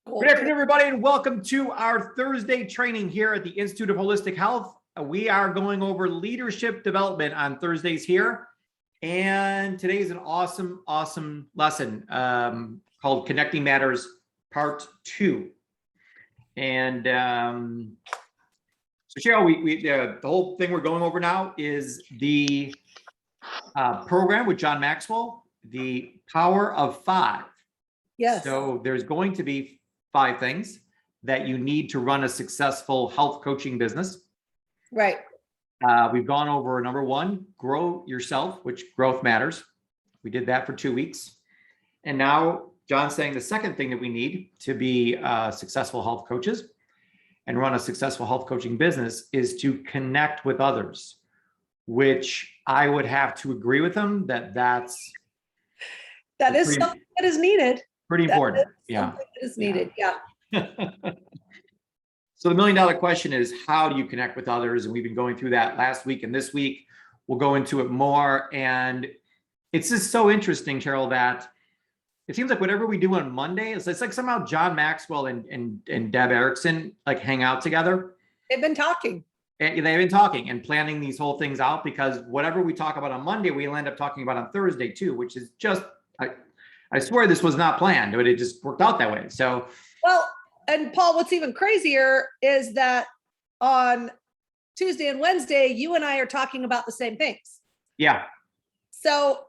Good afternoon, everybody, and welcome to our Thursday training here at the Institute of Holistic Health. We are going over leadership development on Thursdays here. And today is an awesome lesson called Connecting Matters Part 2. And so Cheryl, the whole thing we're going over now is the program with John Maxwell, The Power of Five. Yes. So there's going to be 5 things that you need to run a successful health coaching business. Right. We've gone over number 1, grow yourself, which growth matters. We did that for 2 weeks. And now John's saying the second thing that we need to be successful health coaches and run a successful health coaching business is to connect with others, which I would have to agree with him that is something that is needed. Pretty important. Yeah. That is needed. Yeah. So the $1 million question is, how do you connect with others? And we've been going through that last week and this week. We'll go into it more. And it's just so interesting, Cheryl, that it seems like whatever we do on Monday, it's like somehow John Maxwell and Deb Erickson like hang out together. They've been talking. And they've been talking and planning these whole things out, because whatever we talk about on Monday, we'll end up talking about on Thursday too, which is just, I swear this was not planned, but it just worked out that way. So, well, and Paul, what's even crazier is that on Tuesday and Wednesday, you and I are talking about the same things. Yeah. So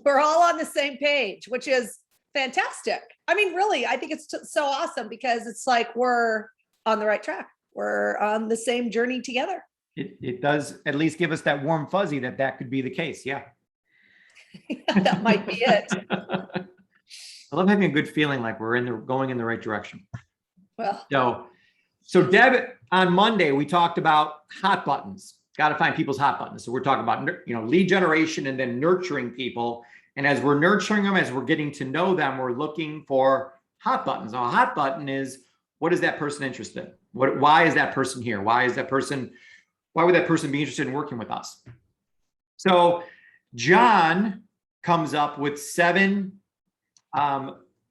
we're all on the same page, which is fantastic. I mean, really, I think it's so awesome, because it's like we're on the right track. We're on the same journey together. It does at least give us that warm fuzzy that could be the case. Yeah. That might be it. I love having a good feeling like we're going in the right direction. Well, so Deb, on Monday, we talked about hot buttons. Got to find people's hot buttons. So we're talking about, lead generation and then nurturing people. And as we're nurturing them, as we're getting to know them, we're looking for hot buttons. Now, a hot button is, what is that person interested in? Why is that person here? Why would that person be interested in working with us? So John comes up with 7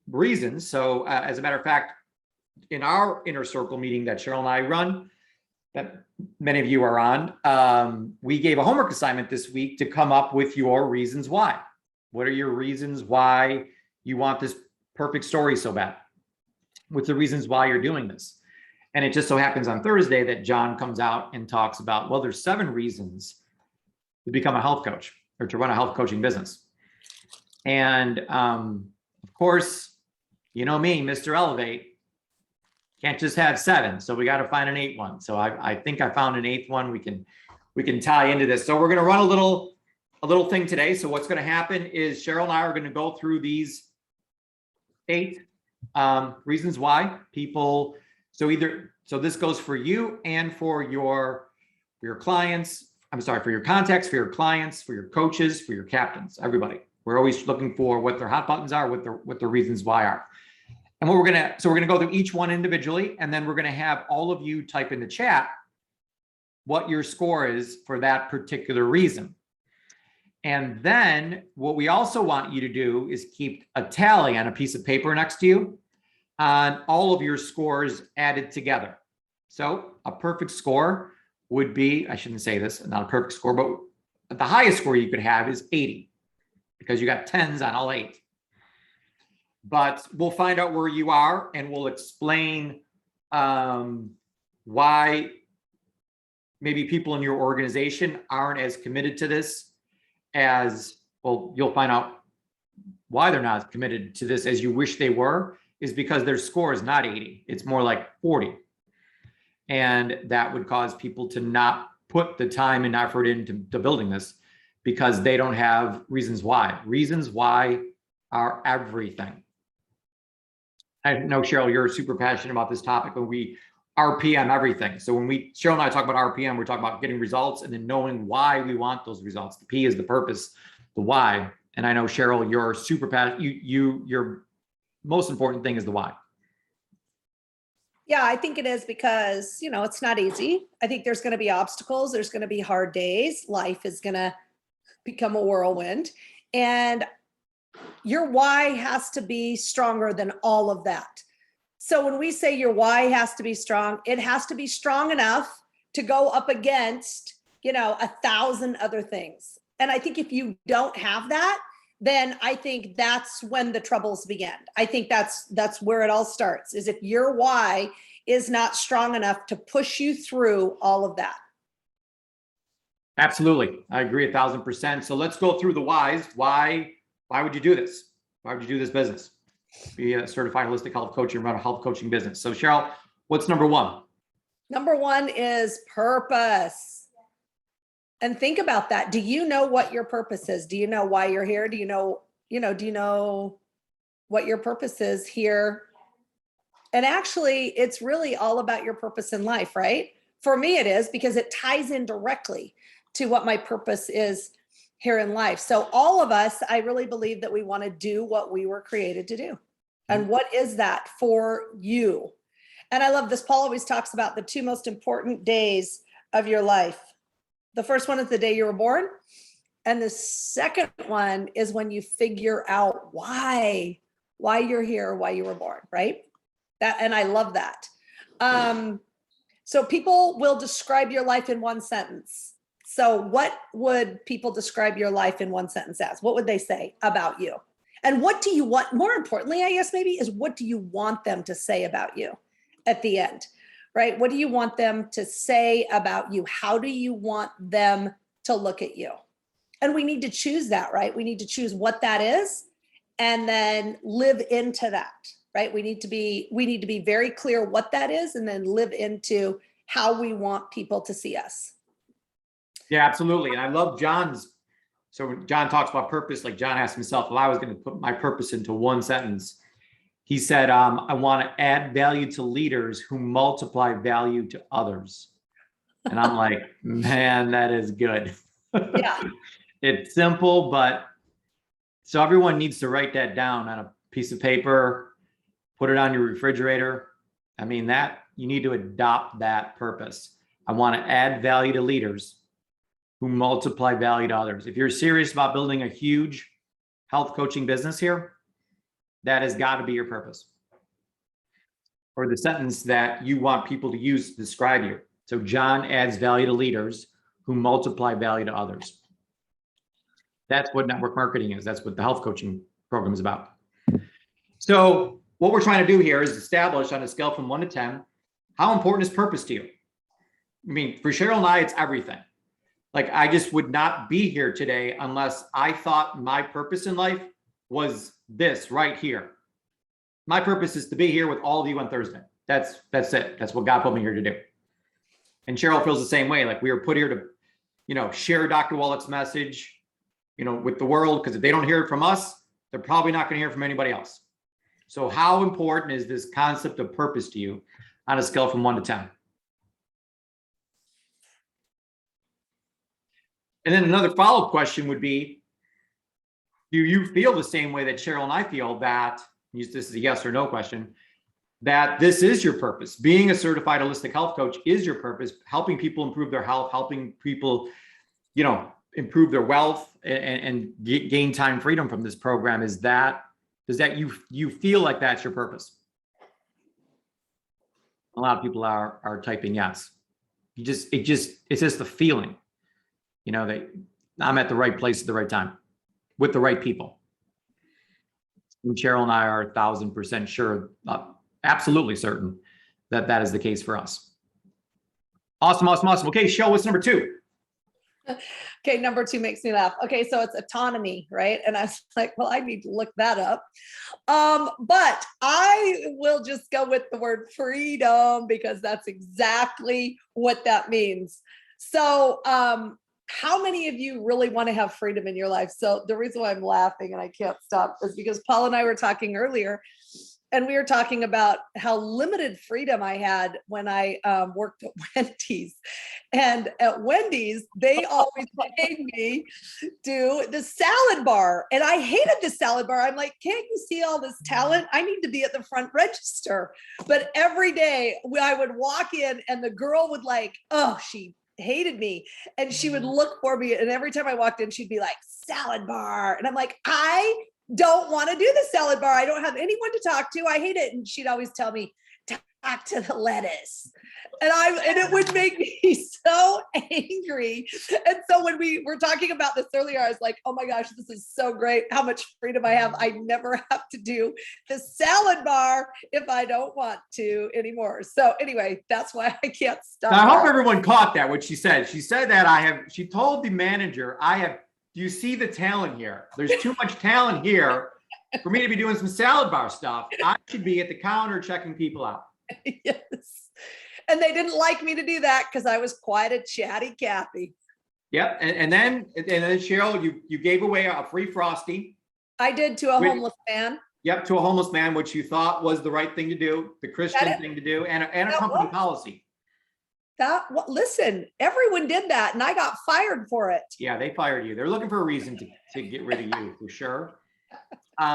reasons. So as a matter of fact, in our inner circle meeting that Cheryl and I run, that many of you are on, we gave a homework assignment this week to come up with your reasons why. What are your reasons why you want this perfect story so bad? What's the reasons why you're doing this? And it just so happens on Thursday that John comes out and talks about, well, there's 7 reasons to become a health coach or to run a health coaching business. And of course, you know me, Mr. Elevate, can't just have 7. So we got to find an 8th one. So I think I found an 8th one. We can tie into this. So we're going to run a little thing today. So what's going to happen is Cheryl and I are going to go through these 8 reasons why people. So this goes for you and for your clients. I'm sorry, for your contacts, for your clients, for your coaches, for your captains, everybody. We're always looking for what their hot buttons are, what their reasons why are. And we're gonna go through each one individually, and then we're gonna have all of you type in the chat what your score is for that particular reason. And then what we also want you to do is keep a tally on a piece of paper next to you on all of your scores added together. So a perfect score would be, I shouldn't say this, not a perfect score, but the highest score you could have is 80, because you got 10s on all 8. But we'll find out where you are, and we'll explain why maybe people in your organization aren't as committed to this as, well, you'll find out why they're not committed to this as you wish they were, is because their score is not 80. It's more like 40. And that would cause people to not put the time and effort into building this, because they don't have reasons why. Reasons why are everything. I know, Cheryl, you're super passionate about this topic, when we RPM everything. So when Cheryl and I talk about RPM, we're talking about getting results and then knowing why we want those results. The P is the purpose, the why. And I know, Cheryl, you're super passionate. Your most important thing is the why. Yeah, I think it is, because, it's not easy. I think there's going to be obstacles. There's going to be hard days. Life is going to become a whirlwind. And your why has to be stronger than all of that. So when we say your why has to be strong, it has to be strong enough to go up against, 1,000 other things. And I think if you don't have that, then I think that's when the troubles begin. I think that's where it all starts, is if your why is not strong enough to push you through all of that. Absolutely. I agree 1,000%. So let's go through the whys. Why would you do this? Why would you do this business? Be a certified holistic health coach and run a health coaching business. So Cheryl, what's number one? Number one is purpose. And think about that. Do you know what your purpose is? Do you know why you're here? Do you know what your purpose is here? And actually, it's really all about your purpose in life, right? For me, it is, because it ties in directly to what my purpose is here in life. So all of us, I really believe that we want to do what we were created to do. And what is that for you? And I love this. Paul always talks about the two most important days of your life. The first one is the day you were born. And the second one is when you figure out why you're here, why you were born, right? And I love that. So people will describe your life in one sentence. So what would people describe your life in one sentence as? What would they say about you? And what do you want? More importantly, I guess maybe, is what do you want them to say about you at the end, right? What do you want them to say about you? How do you want them to look at you? And we need to choose that, right? We need to choose what that is and then live into that, right? We need to be very clear what that is and then live into how we want people to see us. Yeah, absolutely. And I love John's. So when John talks about purpose, like John asked himself, if I was going to put my purpose into one sentence, he said, I want to add value to leaders who multiply value to others. And I'm like, man, that is good. Yeah. It's simple, but so everyone needs to write that down on a piece of paper, put it on your refrigerator. I mean, that you need to adopt that purpose. I want to add value to leaders who multiply value to others. If you're serious about building a huge health coaching business here, that has got to be your purpose. Or the sentence that you want people to use to describe you. So John adds value to leaders who multiply value to others. That's what network marketing is. That's what the health coaching program is about. So what we're trying to do here is establish on a scale from 1 to 10, how important is purpose to you? I mean, for Cheryl and I, it's everything. Like, I just would not be here today unless I thought my purpose in life was this right here. My purpose is to be here with all of you on Thursday. That's it. That's what God put me here to do. And Cheryl feels the same way. Like, we were put here to, share Dr. Wallach's message, with the world, because if they don't hear it from us, they're probably not going to hear it from anybody else. So how important is this concept of purpose to you on a scale from 1 to 10? And then another follow-up question would be, do you feel the same way that Cheryl and I feel, that this is a yes or no question, that this is your purpose? Being a certified holistic health coach is your purpose, helping people improve their health, helping people, improve their wealth and gain time freedom from this program. Does that you feel like that's your purpose? A lot of people are typing yes. It's just the feeling, that I'm at the right place at the right time with the right people. And Cheryl and I are 1,000% sure, absolutely certain that is the case for us. Awesome. Okay, Cheryl, what's number 2? Okay, number 2 makes me laugh. Okay, so it's autonomy, right? And I was like, well, I need to look that up. But I will just go with the word freedom, because that's exactly what that means. So how many of you really want to have freedom in your life? So the reason why I'm laughing and I can't stop is because Paul and I were talking earlier, and we were talking about how limited freedom I had when I worked at Wendy's. And at Wendy's, they always made me do the salad bar. And I hated the salad bar. I'm like, can't you see all this talent? I need to be at the front register. But every day I would walk in and the girl would she hated me. And she would look for me. And every time I walked in, she'd be like, salad bar. And I'm like, I don't want to do the salad bar. I don't have anyone to talk to. I hate it. And she'd always tell me, talk to the lettuce. And it would make me so angry. And so when we were talking about this earlier, I was like, oh my gosh, this is so great. How much freedom I have. I never have to do the salad bar if I don't want to anymore. So anyway, that's why I can't stop. Now, I hope everyone caught that, what she said. She said that she told the manager, do you see the talent here? There's too much talent here for me to be doing some salad bar stuff. I should be at the counter checking people out. Yes. And they didn't like me to do that because I was quite a chatty Kathy. Yep. And then Cheryl, you gave away a free Frosty. I did, to a homeless man. Yep, to a homeless man, which you thought was the right thing to do, the Christian thing to do, and a company policy. Listen, everyone did that and I got fired for it. Yeah, they fired you. They're looking for a reason to get rid of you for sure.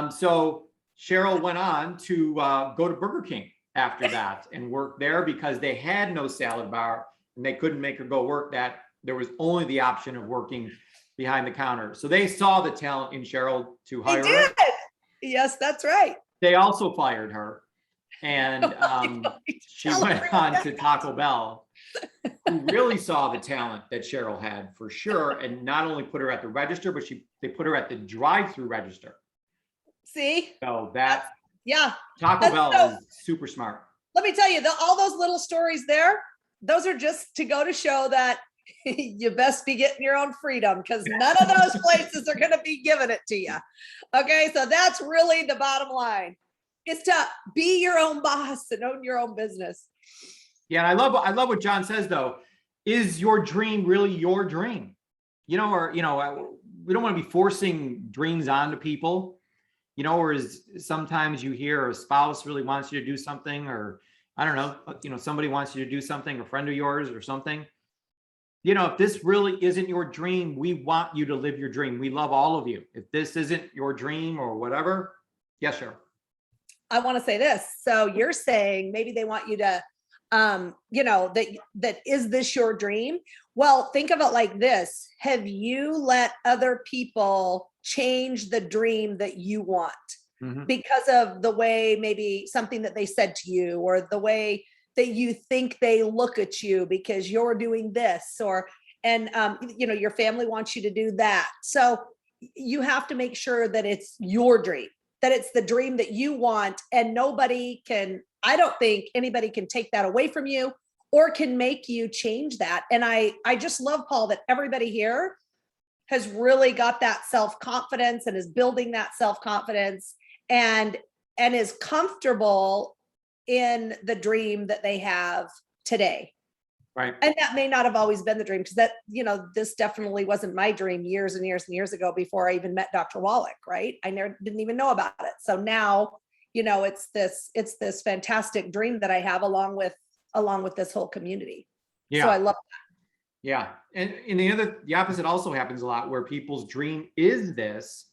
So Cheryl went on to go to Burger King after that and work there because they had no salad bar and they couldn't make her go work that. There was only the option of working behind the counter. So they saw the talent in Cheryl to hire her. Yes, that's right. They also fired her. And she went on to Taco Bell, who really saw the talent that Cheryl had for sure. And not only put her at the register, but they put her at the drive-through register. See? So yeah. Taco Bell is super smart. Let me tell you, all those little stories there, those are just to go to show that you best be getting your own freedom because none of those places are going to be giving it to you. Okay, so that's really the bottom line. Is to be your own boss and own your own business. Yeah, and I love what John says though. Is your dream really your dream? We don't want to be forcing dreams onto people. Or is sometimes you hear a spouse really wants you to do something, or I don't know, somebody wants you to do something, a friend of yours or something. If this really isn't your dream, we want you to live your dream. We love all of you. If this isn't your dream or whatever, yes, sure. I want to say this. So you're saying maybe they want you to, that is this your dream? Well, think of it like this. Have you let other people change the dream that you want because of the way, maybe something that they said to you, or the way that you think they look at you because you're doing this, your family wants you to do that. So you have to make sure that it's your dream, that it's the dream that you want, and I don't think anybody can take that away from you or can make you change that. And I just love, Paul, that everybody here has really got that self-confidence and is building that self-confidence and is comfortable in the dream that they have today. Right. And that may not have always been the dream, because this definitely wasn't my dream years and years and years ago before I even met Dr. Wallach, right? I didn't even know about it. So now, it's this fantastic dream that I have along with this whole community. Yeah. So I love that. Yeah. And the opposite also happens a lot, where people's dream is this,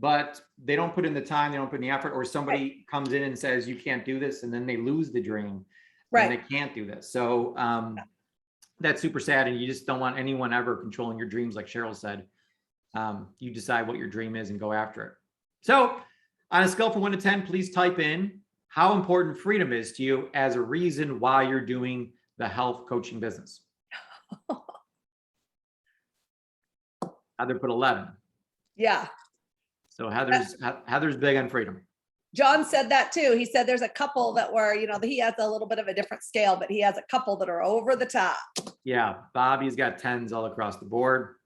but they don't put in the time, they don't put in the effort, or somebody comes in and says, you can't do this. And then they lose the dream. Right. And they can't do this. So that's super sad. And you just don't want anyone ever controlling your dreams. Like Cheryl said, you decide what your dream is and go after it. So on a scale from 1 to 10, please type in how important freedom is to you as a reason why you're doing the health coaching business. Heather put 11. Yeah. So Heather's big on freedom. John said that too. He said there's a couple that were, he has a little bit of a different scale, but he has a couple that are over the top. Yeah. Bobby's got 10s all across the board.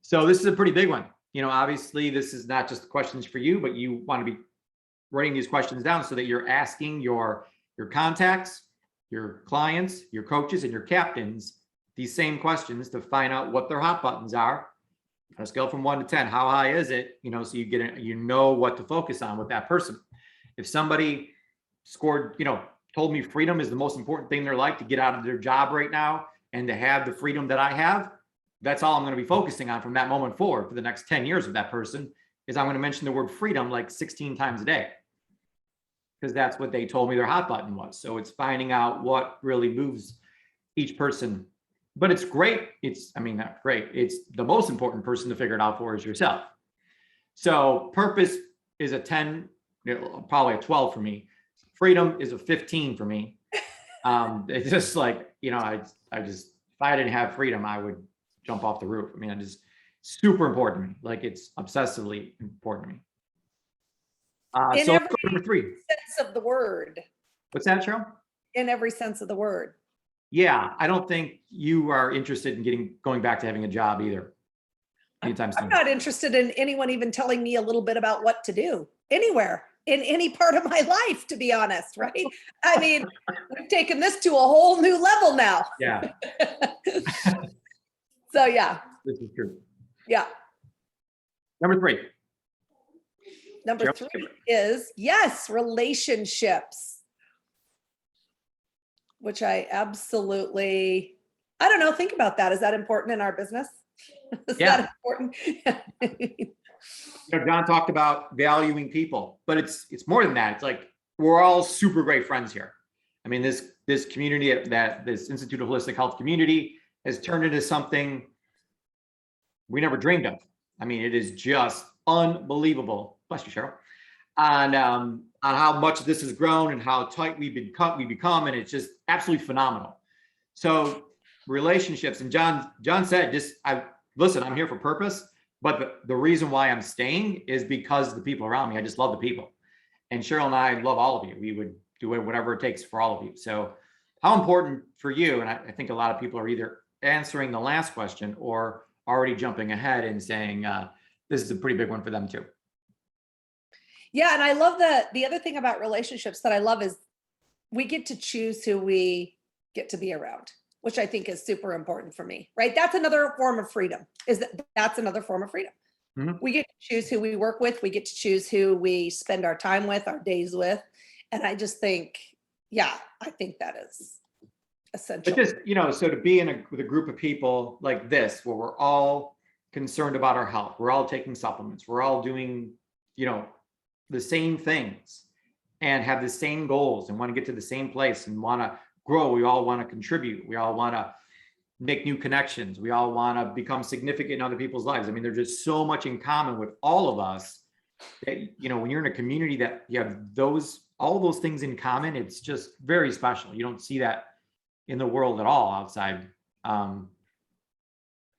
So this is a pretty big one. Obviously this is not just questions for you, but you want to be writing these questions down so that you're asking your contacts, your clients, your coaches, and your captains these same questions to find out what their hot buttons are. On a scale from 1 to 10, how high is it? So you get it, what to focus on with that person. If somebody scored, told me freedom is the most important thing in their life, to get out of their job right now and to have the freedom that I have, that's all I'm going to be focusing on from that moment forward for the next 10 years with that person, is I'm going to mention the word freedom like 16 times a day, because that's what they told me their hot button was. So it's finding out what really moves each person. But it's great. Not great. It's the most important person to figure it out for is yourself. So purpose is a 10, probably a 12 for me. Freedom is a 15 for me. It's just like, I just, if I didn't have freedom, I would jump off the roof. I mean, it is super important to me. Like, it's obsessively important to me. In So let's every go to number 3. sense of the word. What's that, Cheryl? In every sense of the word. Yeah, I don't think you are interested in going back to having a job either. Anytime soon. I'm not interested in anyone even telling me a little bit about what to do anywhere in any part of my life, to be honest, right? I mean, we've taken this to a whole new level now. Yeah. So yeah. This is true. Yeah. Number 3. Number 3 is, yes, relationships, which I absolutely, I don't know, think about that. Is that important in our business? Is that important? John talked about valuing people, but it's more than that. It's like, we're all super great friends here. I mean, this community, this Institute of Holistic Health community, has turned into something we never dreamed of. I mean, it is just unbelievable. Bless you, Cheryl. On how much this has grown and how tight we become, and it's just absolutely phenomenal. So relationships, and John said, listen, I'm here for purpose, but the reason why I'm staying is because the people around me. I just love the people. And Cheryl and I love all of you. We would do whatever it takes for all of you. So how important for you, and I think a lot of people are either answering the last question or already jumping ahead and saying, this is a pretty big one for them too. Yeah, and I love the other thing about relationships that I love is we get to choose who we get to be around, which I think is super important for me, right? That's another form of freedom, that's another form of freedom. Mm-hmm. We get to choose who we work with. We get to choose who we spend our time with, our days with. And I just think, I think that is essential. But just, so to be with a group of people like this, where we're all concerned about our health, we're all taking supplements, we're all doing, the same things and have the same goals and want to get to the same place and want to grow. We all want to contribute. We all want to make new connections. We all want to become significant in other people's lives. I mean, there's just so much in common with all of us that, when you're in a community that you have all those things in common, it's just very special. You don't see that in the world at all outside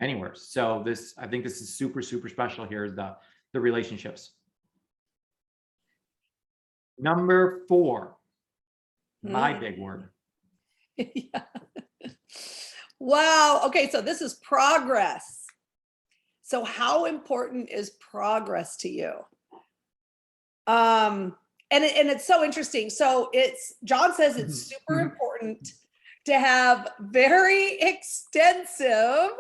anywhere. So I think this is super, super special here, is the relationships. Number 4, my big word. Yeah. Wow. Okay. So this is progress. So how important is progress to you? And it's so interesting. So John says it's super important to have very extensive,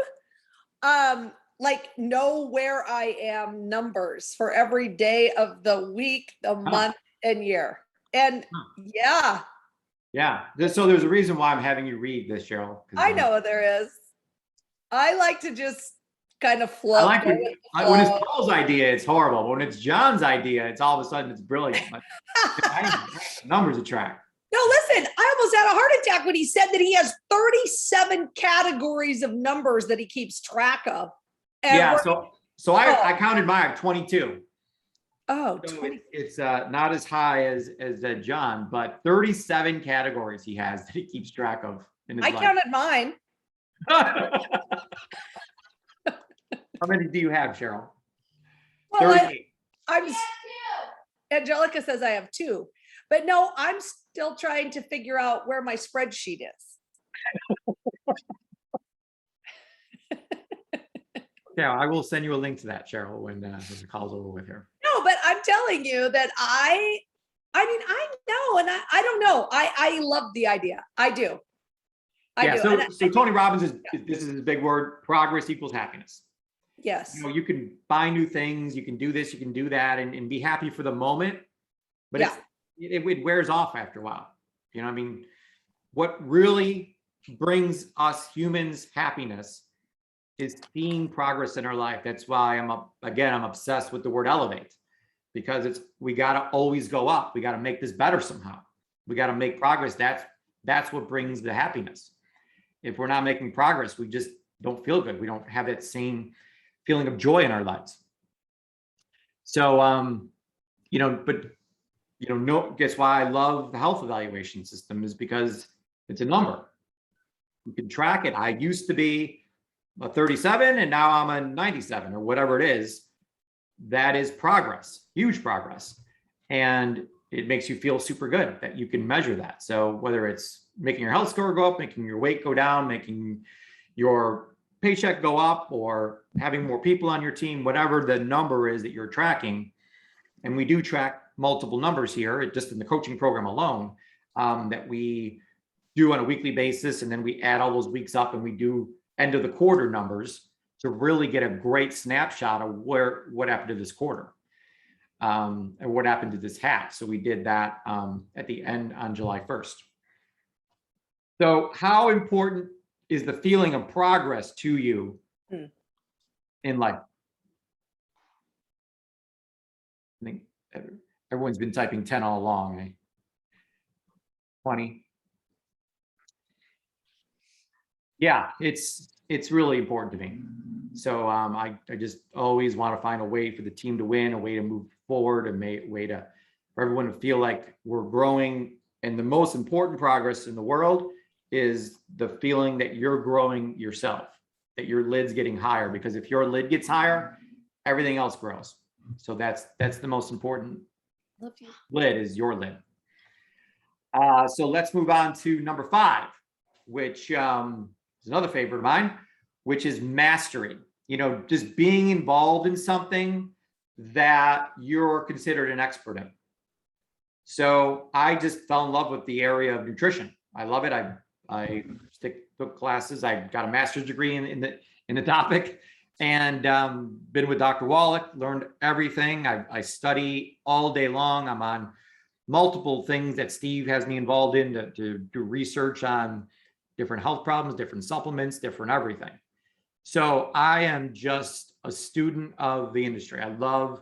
know where I am numbers for every day of the week, the month, and year. And yeah. So there's a reason why I'm having you read this, Cheryl. I know there is. I like to just kind of float. I like when it's Paul's idea, it's horrible. But when it's John's idea, it's all of a sudden it's brilliant. Numbers attract. No, listen, I almost had a heart attack when he said that he has 37 categories of numbers that he keeps track of. And so I counted mine 22. Oh, so it's not as high as John, but 37 categories he has that he keeps track of in his life. I counted mine. How many do you have, Cheryl? Well, 38. Angelica says I have 2, but no, I'm still trying to figure out where my spreadsheet is. Yeah, I will send you a link to that, Cheryl, when the call's over with her. No, but I'm telling you that I know, and I don't know. I love the idea. I do. So Tony Robbins this is a big word. Progress equals happiness. Yes. You can buy new things, you can do this, you can do that, and be happy for the moment, but it wears off after a while. I mean, what really brings us humans happiness is seeing progress in our life. That's why I'm obsessed with the word elevate, because we got to always go up. We got to make this better somehow. We got to make progress. That's what brings the happiness. If we're not making progress, we just don't feel good. We don't have that same feeling of joy in our lives. So, but no, guess why I love the health evaluation system is because it's a number. You can track it. I used to be a 37 and now I'm a 97 or whatever it is. That is progress, huge progress. And it makes you feel super good that you can measure that. So whether it's making your health score go up, making your weight go down, making your paycheck go up, or having more people on your team, whatever the number is that you're tracking. And we do track multiple numbers here, just in the coaching program alone, that we do on a weekly basis. And then we add all those weeks up and we do end of the quarter numbers to really get a great snapshot of what happened to this quarter, and what happened to this half. So we did that at the end on July 1st. So how important is the feeling of progress to you in life? I think everyone's been typing 10 all along. Eh? 20. Yeah, it's really important to me. So I just always want to find a way for the team to win, a way to move forward, way to for everyone to feel like we're growing. And the most important progress in the world is the feeling that you're growing yourself, that your lid's getting higher. Because if your lid gets higher, everything else grows. So that's the most important lid, is your lid. So let's move on to number 5, which is another favorite of mine, which is mastery. Just being involved in something that you're considered an expert in. So I just fell in love with the area of nutrition. I love it. I took classes. I got a master's degree in the topic, and been with Dr. Wallach, learned everything. I study all day long. I'm on multiple things that Steve has me involved in to do research on different health problems, different supplements, different everything. So I am just a student of the industry. I love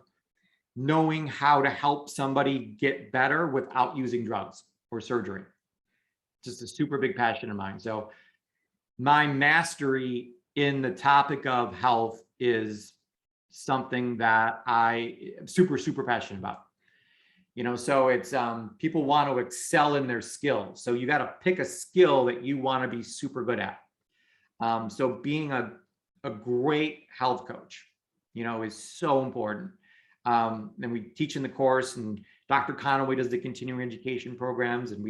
knowing how to help somebody get better without using drugs or surgery. Just a super big passion of mine. So my mastery in the topic of health is something that I am super, super passionate about. So it's people want to excel in their skills. So you got to pick a skill that you want to be super good at. So being a great health coach, is so important. And we teach in the course, and Dr. Conaway does the continuing education programs, and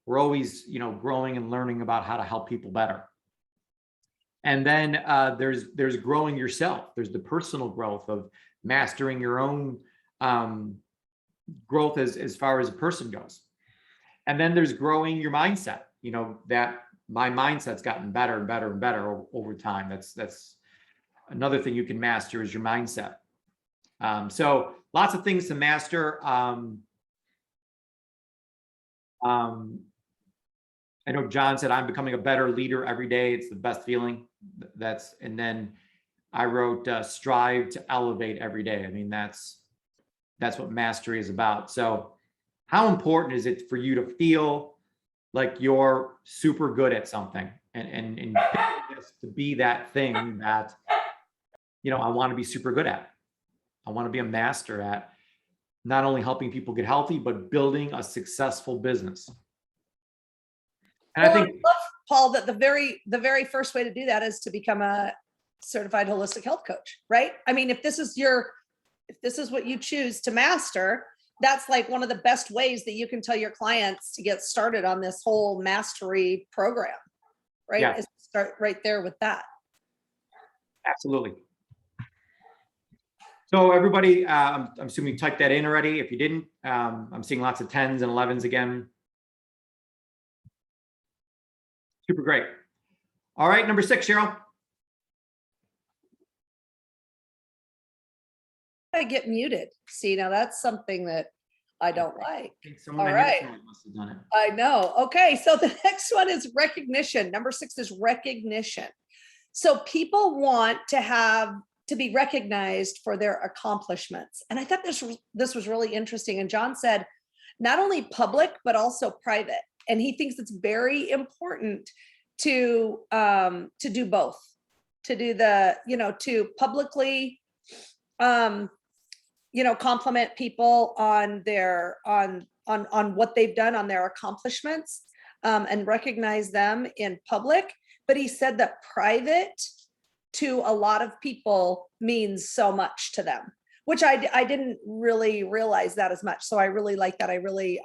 we're always, growing and learning about how to help people better. And then there's growing yourself. There's the personal growth of mastering your own growth as far as a person goes. And then there's growing your mindset, that my mindset's gotten better and better and better over time. That's another thing you can master, is your mindset. So lots of things to master. I know John said, I'm becoming a better leader every day. It's the best feeling. And then I wrote, strive to elevate every day. I mean, that's what mastery is about. So how important is it for you to feel like you're super good at something and to be that thing that, I want to be super good at. I want to be a master at not only helping people get healthy, but building a successful business. And I think, love, Paul, that the very first way to do that is to become a certified holistic health coach, right? I mean, if this is what you choose to master, that's like one of the best ways that you can tell your clients to get started on this whole mastery program, right? Yeah. Is start right there with that. Absolutely. So everybody, I'm assuming you typed that in already. If you didn't, I'm seeing lots of 10s and 11s again. Super great. All right, number 6, Cheryl. I get muted. See, now that's something that I don't like. All right. Must have done it. I know. Okay, so the next one is recognition. Number 6 is recognition. So people want to be recognized for their accomplishments. And I thought this was really interesting. And John said, not only public, but also private. And he thinks it's very important to do both, to do to publicly compliment people on their, on what they've done, on their accomplishments, and recognize them in public. But he said that private to a lot of people means so much to them, which I didn't really realize that as much. So I really like that. I really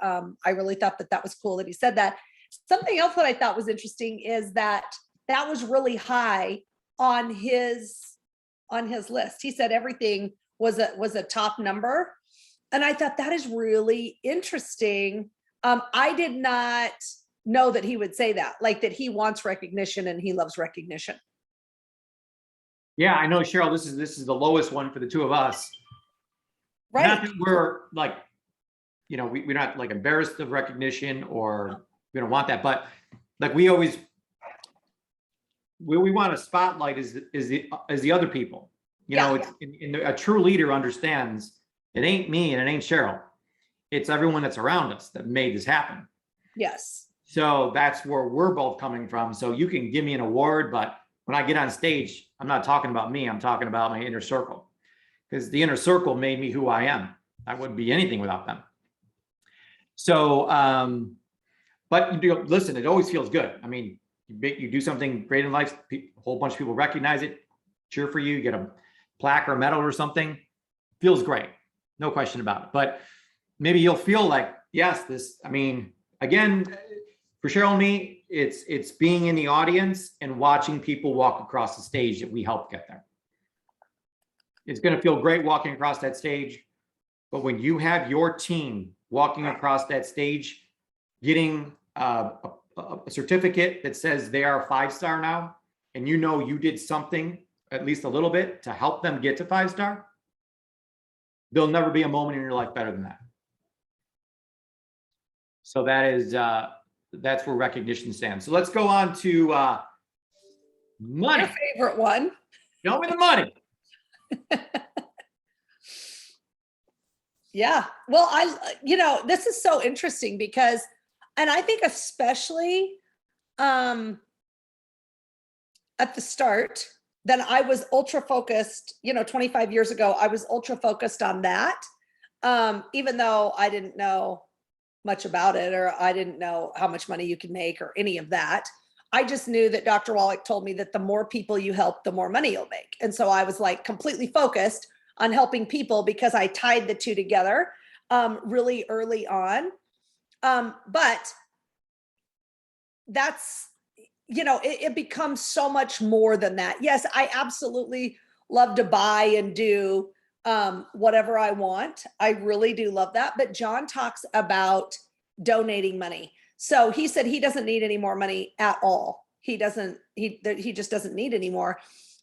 thought that was cool that he said that. Something else that I thought was interesting is that was really high on his list. He said everything was a top number. And I thought that is really interesting. I did not know that he would say that, like that he wants recognition and he loves recognition. Yeah, I know, Cheryl, this is the lowest one for the two of us. Right. Not that we're like, we're not like embarrassed of recognition or we don't want that, but like we always, where we want to spotlight is the other people. It's a true leader understands it ain't me and it ain't Cheryl. It's everyone that's around us that made this happen. Yes. So that's where we're both coming from. So you can give me an award, but when I get on stage, I'm not talking about me. I'm talking about my inner circle, because the inner circle made me who I am. I wouldn't be anything without them. So, but listen, it always feels good. I mean, you do something great in life, a whole bunch of people recognize it, cheer for you, get a plaque or a medal or something, feels great. No question about it. But maybe you'll feel like, yes, again, for Cheryl and me, it's being in the audience and watching people walk across the stage that we helped get there. It's going to feel great walking across that stage. But when you have your team walking across that stage, getting a certificate that says they are a 5-star now, and you did something, at least a little bit, to help them get to 5-star, there'll never be a moment in your life better than that. So that's where recognition stands. So let's go on to money. Your favorite one. Show me the money. Yeah. Well, this is so interesting because, and I think especially at the start, then I was ultra focused, 25 years ago, I was ultra focused on that. Even though I didn't know much about it, or I didn't know how much money you can make or any of that. I just knew that Dr. Wallach told me that the more people you help, the more money you'll make. And so I was like completely focused on helping people because I tied the two together really early on. But that's, it becomes so much more than that. Yes, I absolutely love to buy and do whatever I want. I really do love that. But John talks about donating money. So he said he doesn't need any more money at all. He just doesn't need any more,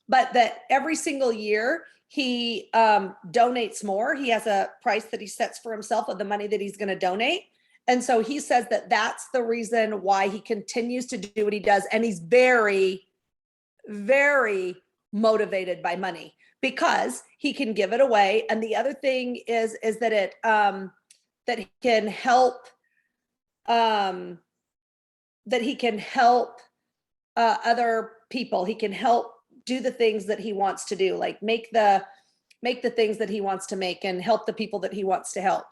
but that every single year he donates more. He has a price that he sets for himself of the money that he's going to donate. And so he says that that's the reason why he continues to do what he does. And he's very, very motivated by money because he can give it away. And the other thing is that it, that he can help, other people. He can help do the things that he wants to do, like make the things that he wants to make and help the people that he wants to help,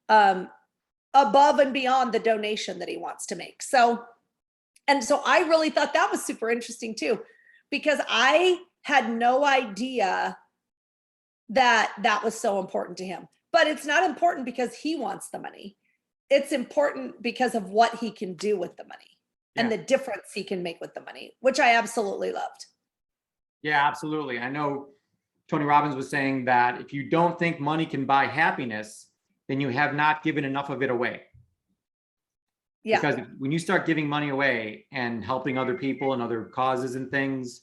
above and beyond the donation that he wants to make. So I really thought that was super interesting too, because I had no idea that was so important to him. But it's not important because he wants the money. It's important because of what he can do with the money and the difference he can make with the money, which I absolutely loved. Yeah, absolutely. I know Tony Robbins was saying that if you don't think money can buy happiness, then you have not given enough of it away. Yeah. Because when you start giving money away and helping other people and other causes and things,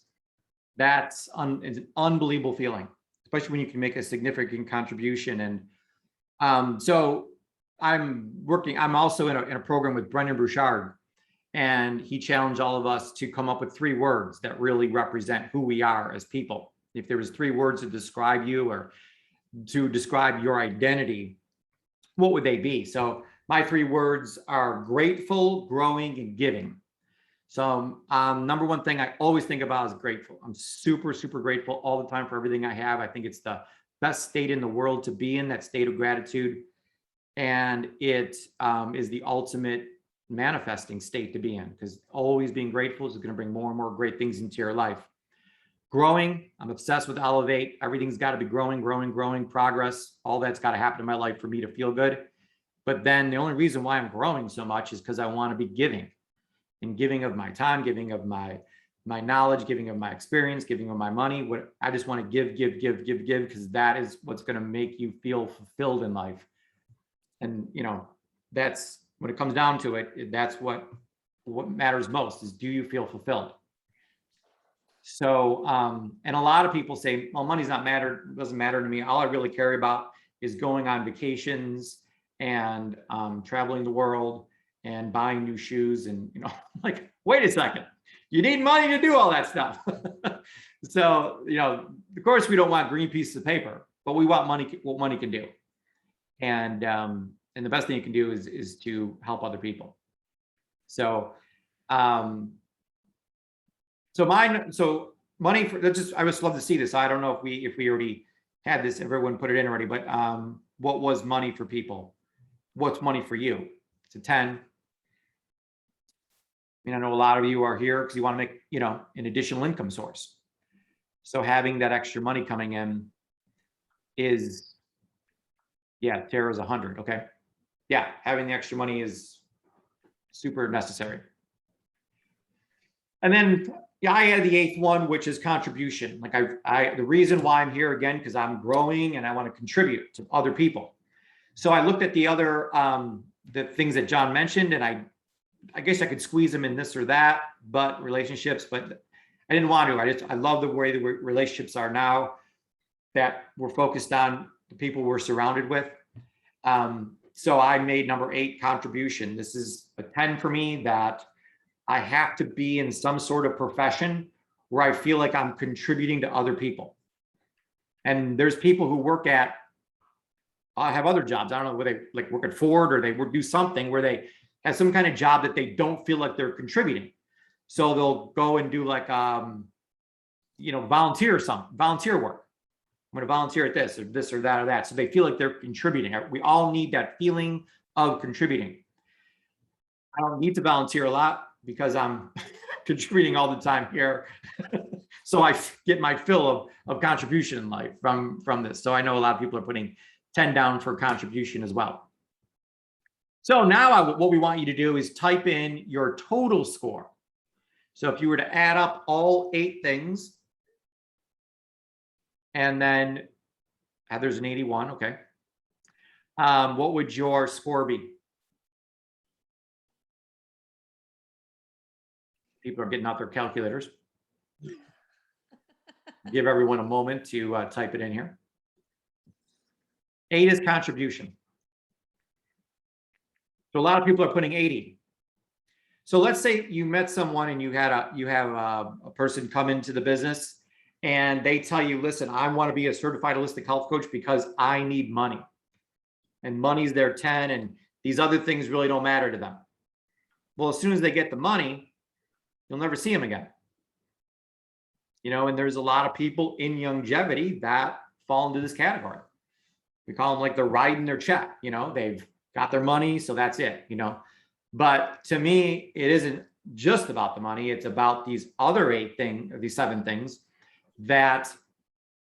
it's an unbelievable feeling, especially when you can make a significant contribution. And so I'm also in a program with Brendan Bouchard, and he challenged all of us to come up with 3 words that really represent who we are as people. If there was 3 words to describe you or to describe your identity, what would they be? So my 3 words are grateful, growing, and giving. So number one thing I always think about is grateful. I'm super, super grateful all the time for everything I have. I think it's the best state in the world to be in, that state of gratitude. And it is the ultimate manifesting state to be in, because always being grateful is going to bring more and more great things into your life. Growing, I'm obsessed with Elevate. Everything's got to be growing, progress. All that's got to happen in my life for me to feel good. But then the only reason why I'm growing so much is because I want to be giving, and giving of my time, giving of my knowledge, giving of my experience, giving of my money. What I just want to give, because that is what's going to make you feel fulfilled in life. And that's when it comes down to it. That's what matters most, is do you feel fulfilled? So, and a lot of people say, well, money's not matter, doesn't matter to me. All I really care about is going on vacations and traveling the world and buying new shoes. And, like, wait a second, you need money to do all that stuff. So, of course we don't want green pieces of paper, but we want money, what money can do. And the best thing you can do is to help other people. So, so money for, I just love to see this. I don't know if we already had this, if everyone put it in already, but what was money for people? What's money for you? It's a 10. I know a lot of you are here because you want to make, an additional income source. So having that extra money coming in is, yeah, Tara's 100. Okay. Yeah. Having the extra money is super necessary. And then, yeah, I had the 8th one, which is contribution. Like the reason why I'm here again, because I'm growing and I want to contribute to other people. So I looked at the other, the things that John mentioned, and I guess I could squeeze them in this or that, but relationships, but I didn't want to. I love the way the relationships are now, that we're focused on the people we're surrounded with. So I made number 8, contribution. This is a 10 for me, that I have to be in some sort of profession where I feel like I'm contributing to other people. And there's people who have other jobs. I don't know, where they like work at Ford, or they do something where they have some kind of job that they don't feel like they're contributing. So they'll go and do like, volunteer work. I'm going to volunteer at this or that or that. So they feel like they're contributing. We all need that feeling of contributing. I don't need to volunteer a lot because I'm contributing all the time here. So I get my fill of contribution in life from this. So I know a lot of people are putting 10 down for contribution as well. So now what we want you to do is type in your total score. So if you were to add up all 8 things, and then there's an 81, okay. What would your score be? People are getting out their calculators. Give everyone a moment to type it in here. 8 is contribution. So a lot of people are putting 80. So let's say you met someone and you have a person come into the business and they tell you, listen, I want to be a certified holistic health coach because I need money, and money's their 10, and these other things really don't matter to them. Well, as soon as they get the money, you'll never see them again. And there's a lot of people in longevity that fall into this category. We call them like they're riding their check. They've got their money, so that's it. But to me, it isn't just about the money. It's about these other 8 things, or these 7 things that,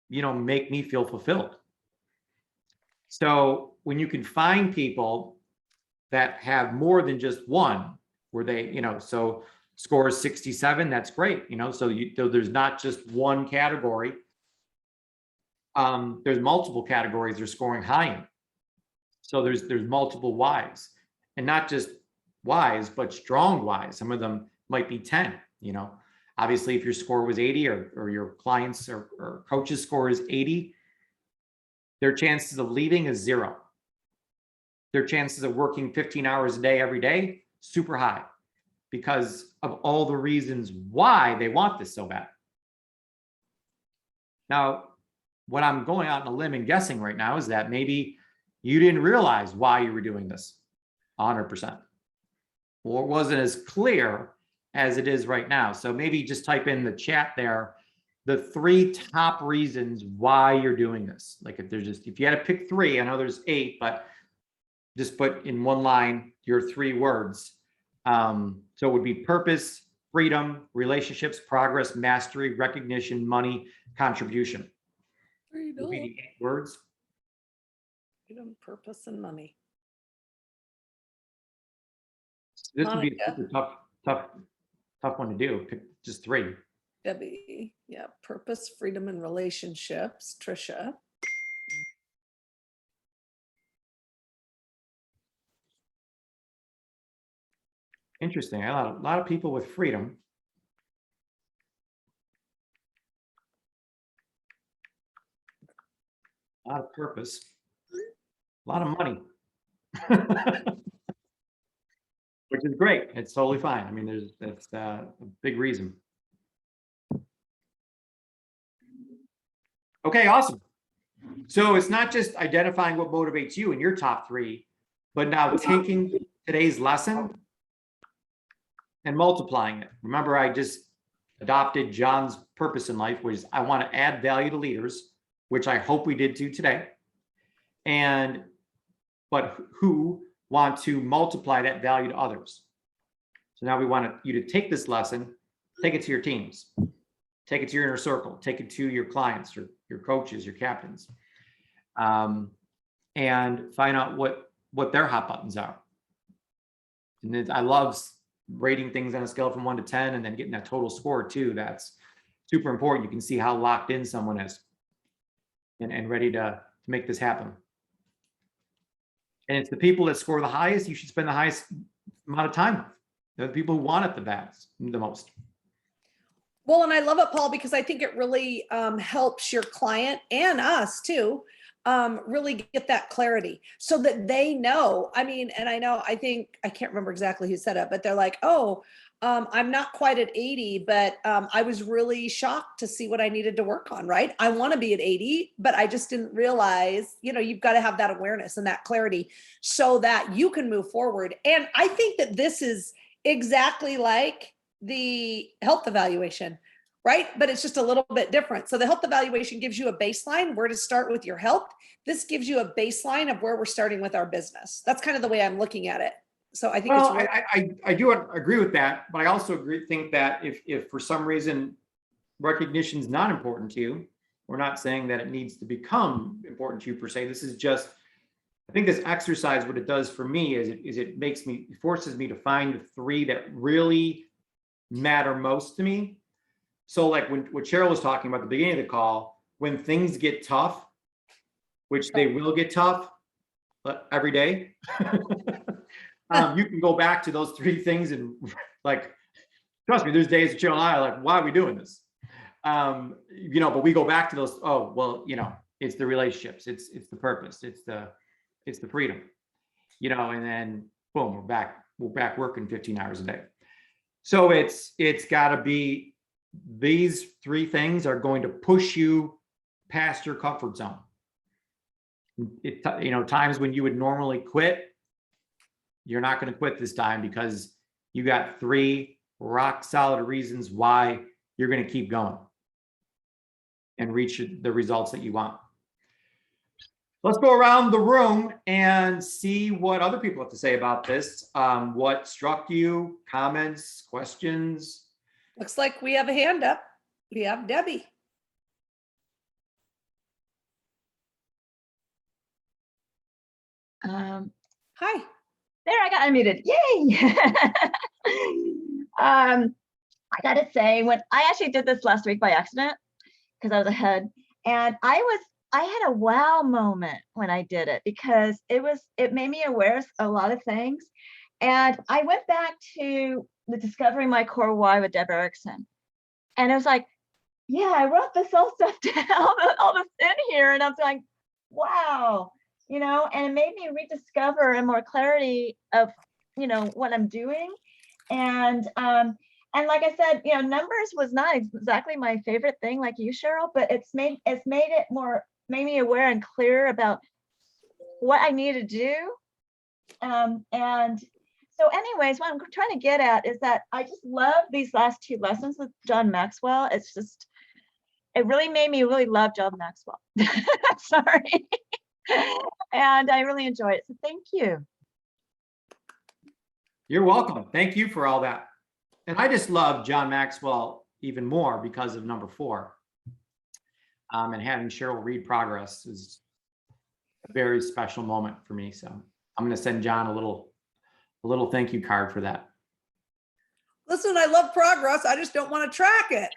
make me feel fulfilled. So when you can find people that have more than just one, where they, so score is 67, that's great. So there's not just one category. There's multiple categories they're scoring high in. So there's multiple whys, and not just whys, but strong whys. Some of them might be 10, obviously if your score was 80, or your clients or coaches score is 80, their chances of leaving is 0. Their chances of working 15 hours a day, every day, super high, because of all the reasons why they want this so bad. Now, what I'm going out on a limb and guessing right now is that maybe you didn't realize why you were doing this 100%, or it wasn't as clear as it is right now. So maybe just type in the chat there, the 3 top reasons why you're doing this. Like if you had to pick 3, I know there's 8, but just put in one line your 3 words. So it would be purpose, freedom, relationships, progress, mastery, recognition, money, contribution. Would be the 8 words. Freedom, purpose, and money. This would be a Monica. super tough one to do. Pick just 3. Debbie, yeah, purpose, freedom, and relationships. Trisha. Interesting. A lot of people with freedom. A lot of purpose. A lot of money. Which is great. It's totally fine. I mean, that's a big reason. Okay, awesome. So it's not just identifying what motivates you in your top 3, but now taking today's lesson and multiplying it. Remember, I just adopted John's purpose in life, which is I want to add value to leaders, which I hope we did too today. But who want to multiply that value to others. So now we want you to take this lesson, take it to your teams, take it to your inner circle, take it to your clients, your coaches, your captains, and find out what their hot buttons are. And I love rating things on a scale from 1 to 10 and then getting that total score too. That's super important. You can see how locked in someone is and ready to make this happen. And it's the people that score the highest, you should spend the highest amount of time with. They're the people who want it the most. Well, and I love it, Paul, because I think it really helps your client and us too, really get that clarity so that they know. I mean, and I think, I can't remember exactly who said it, but they're like, oh, I'm not quite at 80, but I was really shocked to see what I needed to work on, right? I want to be at 80, but I just didn't realize, you've got to have that awareness and that clarity so that you can move forward. And I think that this is exactly like the health evaluation, right? But it's just a little bit different. So the health evaluation gives you a baseline where to start with your health. This gives you a baseline of where we're starting with our business. That's kind of the way I'm looking at it. So I think well, it's really- I do agree with that, but I also think that if for some reason recognition is not important to you, we're not saying that it needs to become important to you per se. This is just, I think this exercise, what it does for me is it forces me to find the 3 that really matter most to me. So like what Cheryl was talking about at the beginning of the call, when things get tough, which they will get tough every day, you can go back to those 3 things and like, trust me, there's days that Cheryl and I are like, why are we doing this? But we go back to those, oh, well, it's the relationships, it's the purpose, it's the freedom, and then boom, we're back working 15 hours a day. So it's gotta be, these 3 things are going to push you past your comfort zone. Times when you would normally quit, you're not going to quit this time because you got 3 rock solid reasons why you're going to keep going and reach the results that you want. Let's go around the room and see what other people have to say about this. What struck you? Comments, questions? Looks like we have a hand up. We have Debbie. Hi. There, I got unmuted. Yay! I gotta say, when I actually did this last week by accident, because I was ahead, and I had a wow moment when I did it because it made me aware of a lot of things. And I went back to the Discovering My Core Why with Deb Erickson. And it was like, yeah, I wrote this all stuff down, all this in here. And I was like, wow. And it made me rediscover and more clarity of, what I'm doing. And like I said, numbers was not exactly my favorite thing like you, Cheryl, but it's made me aware and clear about what I need to do. And so anyways, what I'm trying to get at is that I just love these last 2 lessons with John Maxwell. It's just, it really made me really love John Maxwell. Sorry. And I really enjoy it. So thank you. You're welcome. Thank you for all that. And I just love John Maxwell even more because of number 4. And having Cheryl read Progress is a very special moment for me. So I'm going to send John a little thank you card for that. Listen, I love Progress. I just don't want to track it.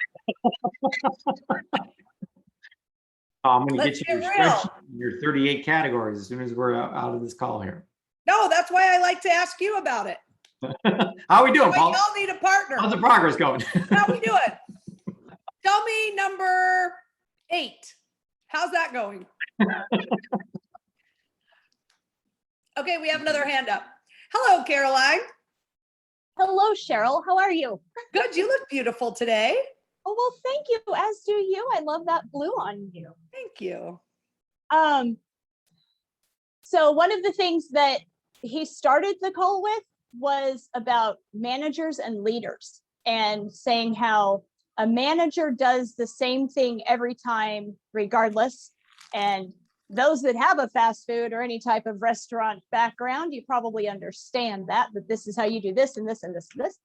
I'm going to Let's get you get your real. spreadsheet, your 38 categories as soon as we're out of this call here. No, that's why I like to ask you about it. How are we doing, Wait, Paul? y'all need a partner. How's the progress going? How we doing? Tell me number 8. How's that going? Okay, we have another hand up. Hello, Caroline. Hello, Cheryl. How are you? Good. You look beautiful today. Oh, well, thank you. As do you. I love that blue on you. Thank you. So one of the things that he started the call with was about managers and leaders, and saying how a manager does the same thing every time, regardless. And those that have a fast food or any type of restaurant background, you probably understand that this is how you do this and this and this and this.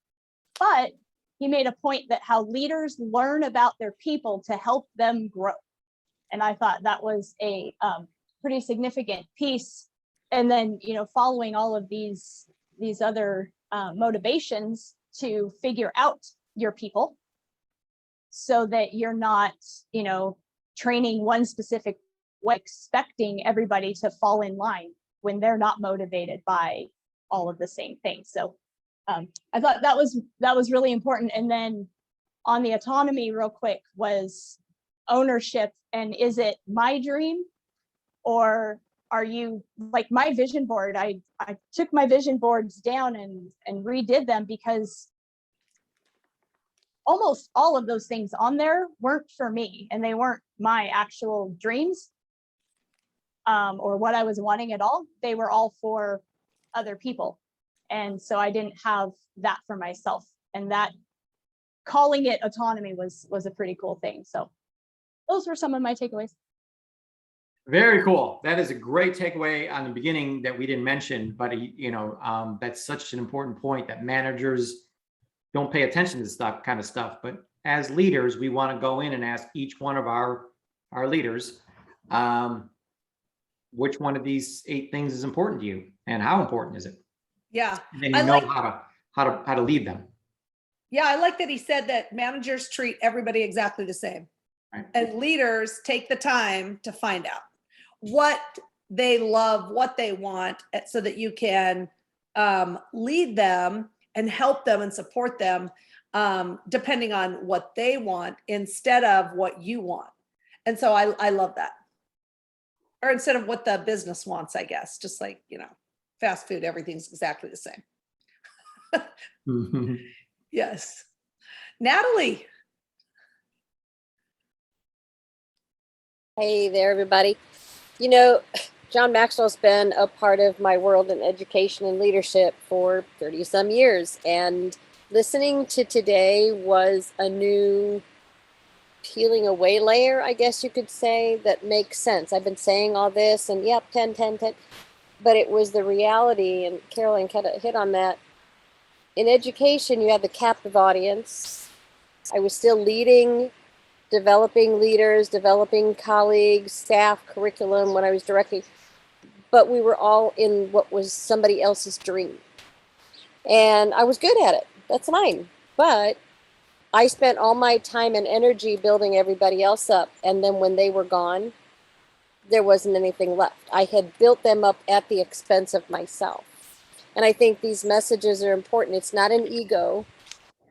But he made a point that how leaders learn about their people to help them grow. And I thought that was a pretty significant piece. And then, following all of these other motivations to figure out your people so that you're not, training one specific way, expecting everybody to fall in line when they're not motivated by all of the same things. So I thought that was really important. And then on the autonomy, real quick, was ownership. And is it my dream, or are you like my vision board? I took my vision boards down and redid them, because almost all of those things on there weren't for me, and they weren't my actual dreams or what I was wanting at all. They were all for other people. And so I didn't have that for myself, and that calling it autonomy was a pretty cool thing. So those were some of my takeaways. Very cool. That is a great takeaway on the beginning that we didn't mention, but that's such an important point, that managers don't pay attention to this kind of stuff. But as leaders, we want to go in and ask each one of our leaders, which one of these 8 things is important to you, and how important is it? Yeah. And then how to lead them. Yeah, I like that he said that managers treat everybody exactly the same. Right. And leaders take the time to find out what they love, what they want, so that you can lead them and help them and support them depending on what they want instead of what you want. And so I love that. Or instead of what the business wants, I guess. Just like, fast food, everything's exactly the same. Yes. Natalie. Hey there, everybody. John Maxwell's been a part of my world in education and leadership for 30 some years. And listening to today was a new peeling away layer, I guess you could say, that makes sense. I've been saying all this and 10, 10, 10, but it was the reality. And Caroline kind of hit on that. In education, you have the captive audience. I was still leading, developing leaders, developing colleagues, staff, curriculum when I was directing, but we were all in what was somebody else's dream. And I was good at it. That's fine. But I spent all my time and energy building everybody else up. And then when they were gone, there wasn't anything left. I had built them up at the expense of myself. And I think these messages are important. It's not an ego,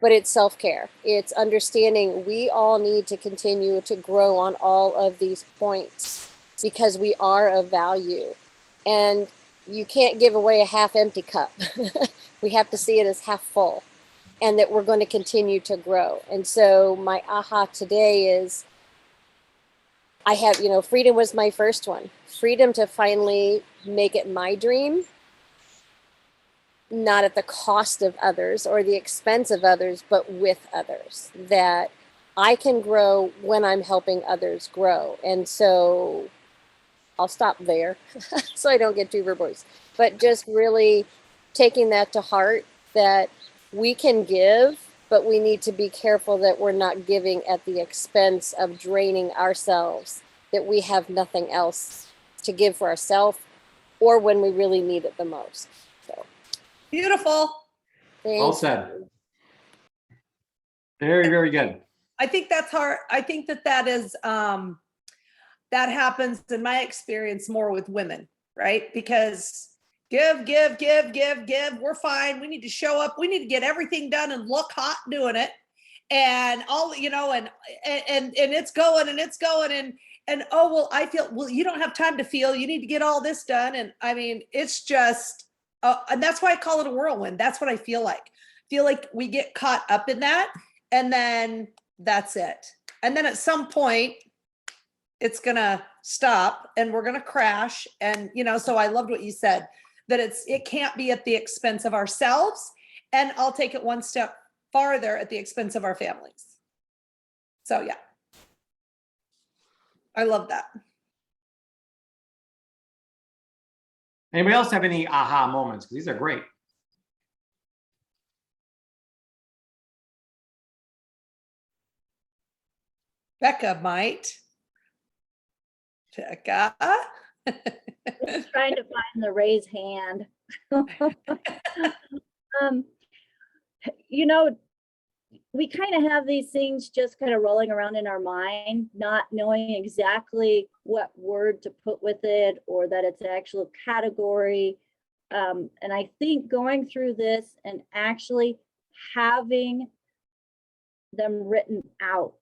but it's self-care. It's understanding we all need to continue to grow on all of these points because we are of value. And you can't give away a half empty cup. We have to see it as half full, and that we're going to continue to grow. And so my aha today is I have, freedom was my first one. Freedom to finally make it my dream, not at the cost of others or the expense of others, but with others. That I can grow when I'm helping others grow. And so I'll stop there so I don't get too verbose, but just really taking that to heart, that we can give, but we need to be careful that we're not giving at the expense of draining ourselves, that we have nothing else to give for ourselves or when we really need it the most. So Beautiful. Well thanks. said. Very, very good. I think that's hard. I think that is, that happens in my experience more with women, right? Because give. We're fine. We need to show up. We need to get everything done and look hot doing it. And all, and it's going and oh, well, I feel, well, you don't have time to feel, you need to get all this done. And I mean, it's just, and that's why I call it a whirlwind. That's what I feel like. We get caught up in that, and then that's it. And then at some point, it's gonna stop and we're gonna crash. And, so I loved what you said, that it can't be at the expense of ourselves. And I'll take it one step farther, at the expense of our families. So yeah, I love that. Anybody else have any aha moments? Because these are great. Becca might. Becca. Just trying to find the raise hand. You know, we kind of have these things just kind of rolling around in our mind, not knowing exactly what word to put with it, or that it's an actual category. And I think going through this and actually having them written out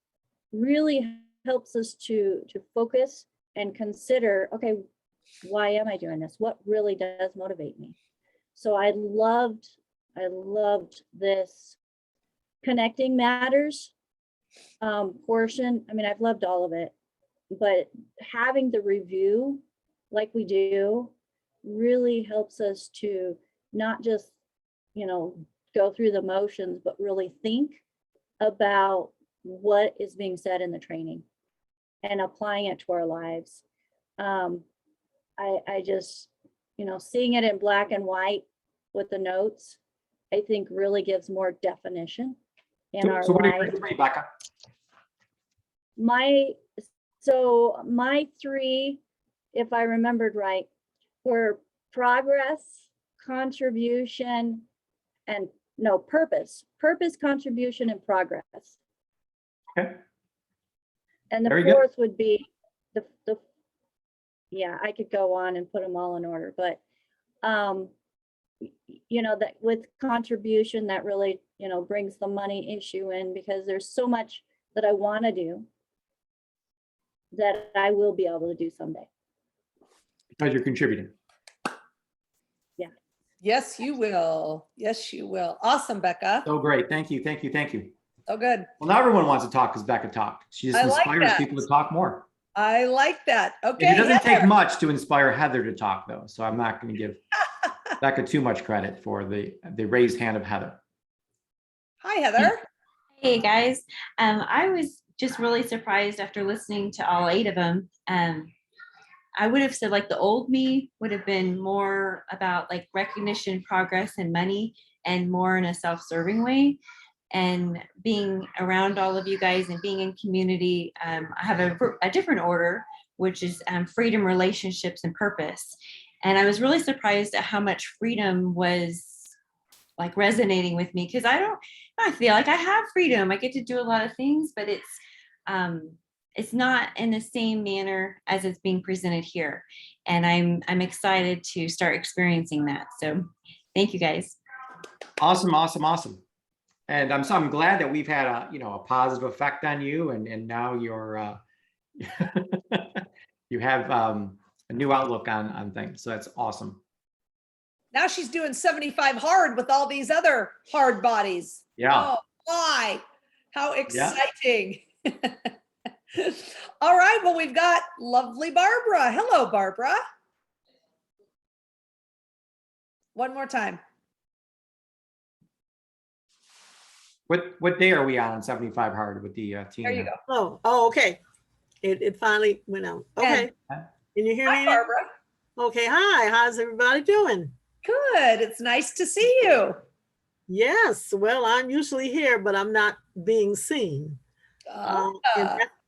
really helps us to focus and consider, okay, why am I doing this? What really does motivate me? So I loved this connecting matters portion. I mean, I've loved all of it, but having the review like we do really helps us to not just, go through the motions, but really think about what is being said in the training and applying it to our lives. I just, seeing it in black and white with the notes, I think really gives more definition in our So what are life. your three, Becca? My 3, if I remembered right, were progress, contribution, and purpose, contribution, and progress. Okay. And the Very good. 4th would be the yeah, I could go on and put them all in order, but that with contribution, that really, brings the money issue in, because there's so much that I want to do that I will be able to do someday. Because you're contributing. Yes, you will. Yes, you will. Awesome, Becca. So great. Thank you. Thank you. Thank you. So good. Well, now everyone wants to talk because Becca talked. She just I like inspires that. people to talk more. I like that. Okay. And it doesn't take Heather. much to inspire Heather to talk, though. So I'm not going to give Becca too much credit for the raised hand of Heather. Hi, Heather. Hey guys, I was just really surprised after listening to all 8 of them. I would have said like the old me would have been more about like recognition, progress, and money, and more in a self-serving way. And being around all of you guys and being in community, I have a different order, which is freedom, relationships, and purpose. And I was really surprised at how much freedom was like resonating with me, because I feel like I have freedom. I get to do a lot of things, but it's not in the same manner as it's being presented here. And I'm excited to start experiencing that. So thank you guys. Awesome, awesome, awesome. And I'm glad that we've had a positive effect on you, and now you're you have a new outlook on things. So that's awesome. Now she's doing 75 hard with all these other hard bodies. Yeah. Oh, my. How exciting. All right. Well, we've got lovely Barbara. Hello, Barbara. One more time. What day are we on 75 hard with the team? There you go. Oh, okay. It finally went out. Okay. And- Can you hear Hi, me now? Barbara. Okay, hi. How's everybody doing? Good. It's nice to see you. Yes, well, I'm usually here, but I'm not being seen. And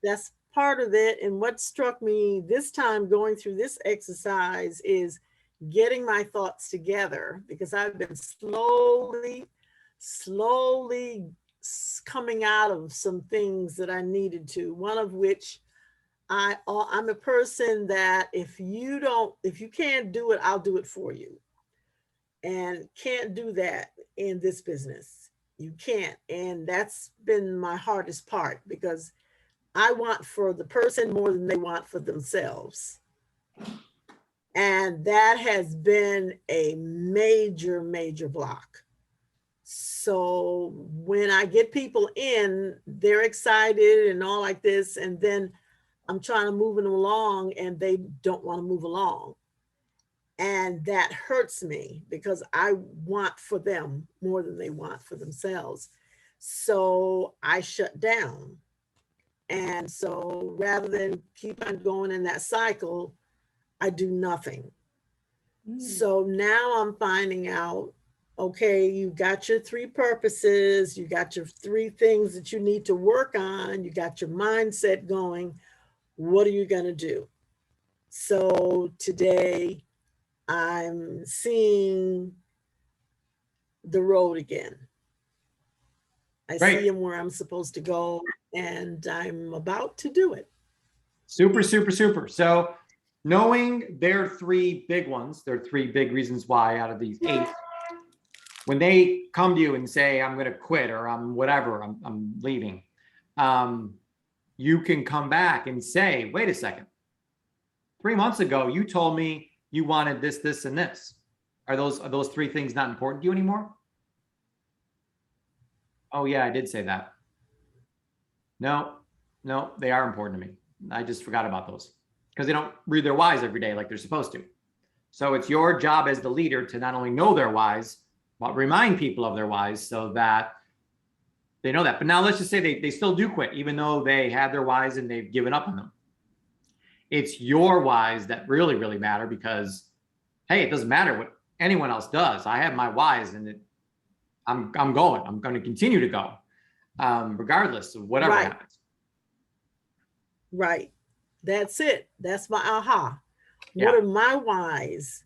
that's part of it. And what struck me this time going through this exercise is getting my thoughts together, because I've been slowly coming out of some things that I needed to, one of which I'm a person that if you can't do it, I'll do it for you. And can't do that in this business. You can't. And that's been my hardest part, because I want for the person more than they want for themselves. And that has been a major, major block. So when I get people in, they're excited and all like this, and then I'm trying to move them along and they don't want to move along. And that hurts me, because I want for them more than they want for themselves. So I shut down. And so rather than keep on going in that cycle, I do nothing. So now I'm finding out, okay, you got your 3 purposes, you got your 3 things that you need to work on, you got your mindset going. What are you going to do? So today I'm seeing the road again. I Great. see him where I'm supposed to go, and I'm about to do it. Super, super, super. So knowing their 3 big ones, their 3 big reasons why out of these 8, when they come to you and say, I'm going to quit, or I'm whatever, I'm leaving, you can come back and say, wait a second, 3 months ago, you told me you wanted this, this, and this. Are those 3 things not important to you anymore? Oh yeah, I did say that. No, they are important to me. I just forgot about those, because they don't read their whys every day like they're supposed to. So it's your job as the leader to not only know their whys, but remind people of their whys so that they know that. But now let's just say they still do quit, even though they had their whys and they've given up on them. It's your whys that really, really matter, because, hey, it doesn't matter what anyone else does. I have my whys, and I'm going. I'm going to continue to go, regardless of whatever Right. happens. Right. That's it. That's my aha. Yeah. What are my whys,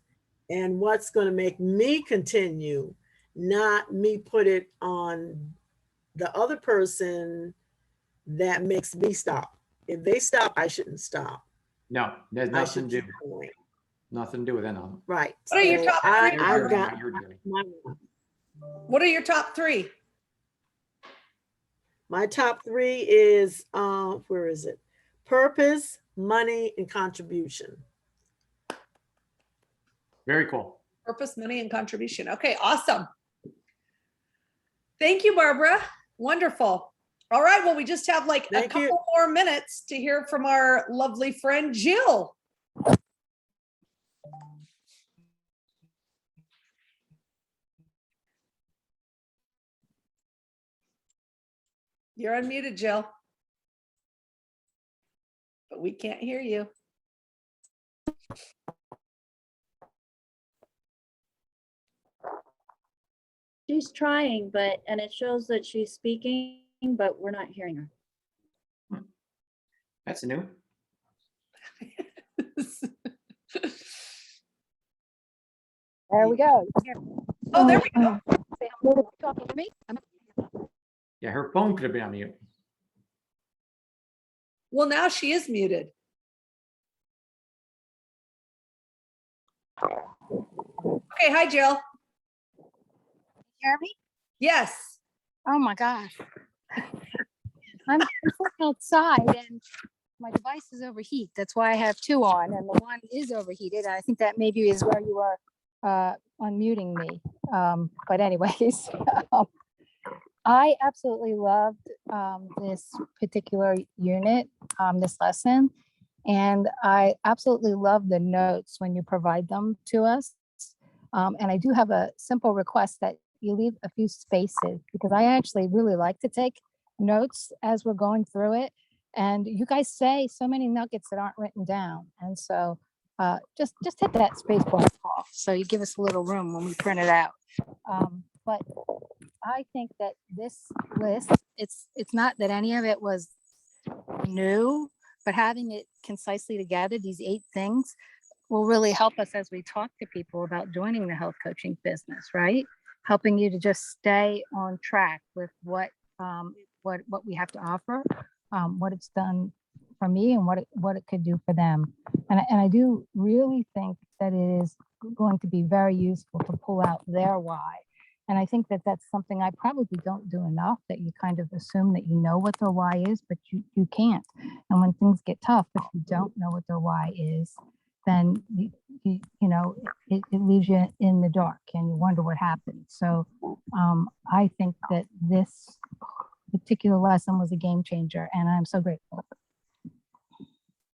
and what's going to make me continue, not me put it on the other person that makes me stop. If they stop, I shouldn't stop. No, there's I nothing should to do. keep going. Nothing to do with that. No. Right. What are your So top 3? I've got What you're doing. What are your top 3? my top 3 is where is it? Purpose, money, and contribution. Very cool. Purpose, money, and contribution. Okay, awesome. Thank you, Barbara. Wonderful. All right, well, we just have like a Thank you. couple more minutes to hear from our lovely friend Jill. You're unmuted, Jill. But we can't hear you. She's trying, and it shows that she's speaking, but we're not hearing her. That's new. There we go. Oh, there we go. Talking to me? Yeah, her phone could have been on mute. Well, now she is muted. Okay, hi, Jill. Hear me? Yes. Oh my gosh. I'm outside and my device is overheat. That's why I have 2 on, and the one is overheated. I think that maybe is where you are unmuting me. But anyways, I absolutely loved this particular unit, this lesson. And I absolutely love the notes when you provide them to us. And I do have a simple request that you leave a few spaces, because I actually really like to take notes as we're going through it. And you guys say so many nuggets that aren't written down. And so just hit that space bar off. So you give us a little room when we print it out. But I think that this list, it's not that any of it was new, but having it concisely together, these 8 things, will really help us as we talk to people about joining the health coaching business, right? Helping you to just stay on track with what we have to offer, what it's done for me, and what it could do for them. And I do really think that it is going to be very useful to pull out their why. And I think that that's something I probably don't do enough, that you kind of assume that you know what their why is, but you can't. And when things get tough, if you don't know what their why is, then you know, it leaves you in the dark and you wonder what happened. So I think that this particular lesson was a game changer, and I'm so grateful.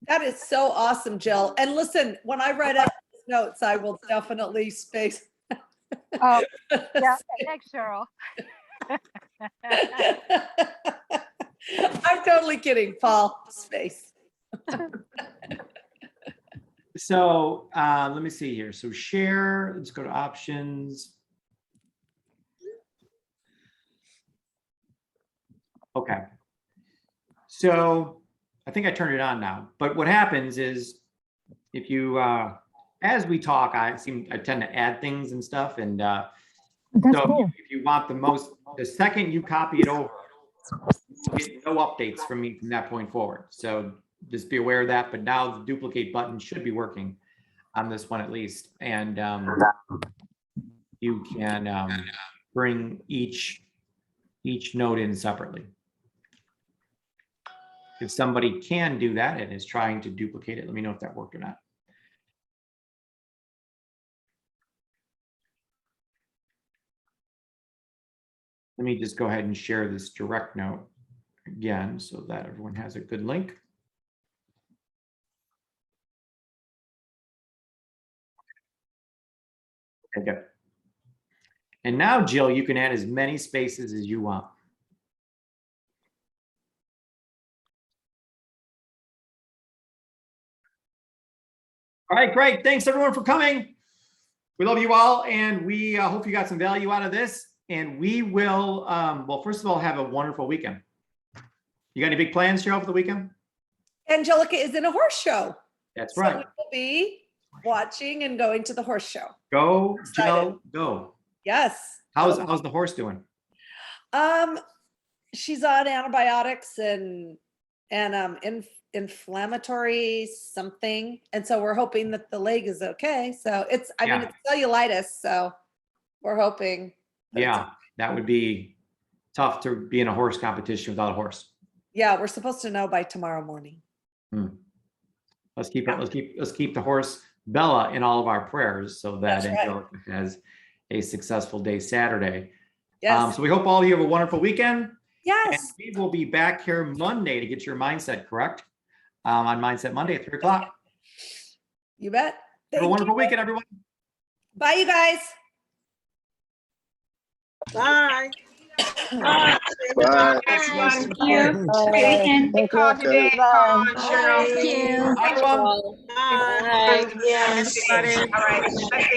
That is so awesome, Jill. And listen, when I write up these notes, I will definitely space. Oh, yeah, thanks, Cheryl. I'm totally kidding, Paul. Space. So let me see here. So share, let's go to options. Okay. So I think I turned it on now, but what happens is if you, as we talk, I tend to add things and stuff. And That's so cool. if you want the second you copy it over, you get no updates from me from that point forward. So just be aware of that. But now the duplicate button should be working on this one at least. And you can bring each note in separately. If somebody can do that and is trying to duplicate it, let me know if that worked or not. Let me just go ahead and share this direct note again so that everyone has a good link. Okay, good. And now, Jill, you can add as many spaces as you want. All right, great. Thanks everyone for coming. We love you all, and we hope you got some value out of this. And we will, well, first of all, have a wonderful weekend. You got any big plans, Cheryl, for the weekend? Angelica is in a horse show. That's So right. we will be watching and going to the horse show. Go, Excited. Jill, go. Yes. How's the horse doing? She's on antibiotics and inflammatory something. And so we're hoping that the leg is okay. So I mean, it's cellulitis. So we're hoping. Yeah, that would be tough to be in a horse competition without a horse. Yeah, we're supposed to know by tomorrow morning. Let's keep the horse Bella in all of our prayers so that Angelica has a successful day Saturday. Yes. So we hope all of you have a wonderful weekend. Yes. And we will be back here Monday to get your mindset correct on Mindset Monday at 3 o'clock. You bet. Have a wonderful weekend, everyone. Bye, you guys. Bye. Bye. Thank you. Weekend. Call today. Call Cheryl. Thank you. Bye, everyone. Bye. Bye. All right.